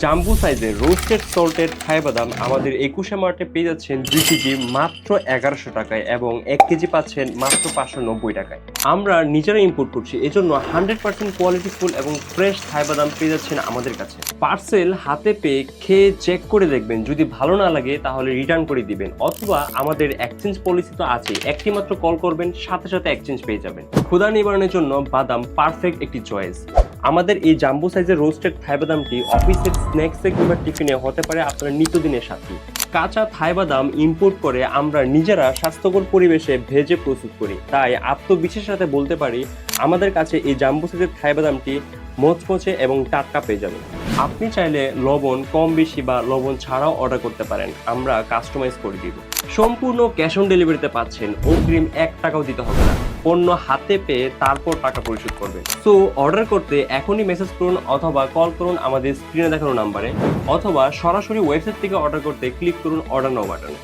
Jumbo সাইজের roasted salted থাই বাদাম আমাদের 21শে মার্টে পেয়ে যাচ্ছেন 2 কেজি মাত্র 1100 টাকায় এবং 1 কেজি পাচ্ছেন মাত্র 590 টাকায়। আমরা নিজেরা ইম্পোর্ট করছি, এজন্য 100% কোয়ালিটিফুল এবং ফ্রেশ থাই বাদাম পেয়ে যাচ্ছেন আমাদের কাছে। পার্সেল হাতে পেয়ে খেয়ে চেক করে দেখবেন, যদি ভালো না লাগে তাহলে রিটার্ন করে দিবেন, অথবা আমাদের এক্সচেঞ্জ পলিসি তো আছেই, একটি মাত্র কল করবেন, সাথে সাথে এক্সচেঞ্জ পেয়ে যাবেন। ক্ষুধা নিবারণের জন্য বাদাম পারফেক্ট একটি চয়েস। আমাদের এই জাম্বো সাইজের রোস্টেড থাই বাদামটি অফিসের স্ন্যাক্সে কিংবা টিফিনে হতে পারে আপনার নিত্যদিনের সাথী। কাঁচা থাই বাদাম ইম্পোর্ট করে আমরা নিজেরা স্বাস্থ্যকর পরিবেশে ভেজে প্রস্তুত করি, তাই আত্মবিশ্বাসের সাথে বলতে পারি আমাদের কাছে এই জাম্বো সাইজের থাই বাদামটি মচমচে এবং টাটকা পেয়ে যাবেন। আপনি চাইলে লবণ কম বেশি বা লবণ ছাড়াও অর্ডার করতে পারেন, আমরা কাস্টমাইজ করে দিব। সম্পূর্ণ ক্যাশ অন ডেলিভারিতে পাচ্ছেন, অগ্রিম 1 টাকাও দিতে হবে না। পণ্য হাতে পেয়ে তারপর টাকা পরিশোধ করবেন। সো অর্ডার করতে এখনই মেসেজ করুন অথবা কল করুন আমাদের স্ক্রিনে দেখানো নাম্বারে, অথবা সরাসরি ওয়েবসাইট থেকে অর্ডার করতে ক্লিক করুন অর্ডার নাও বাটনে।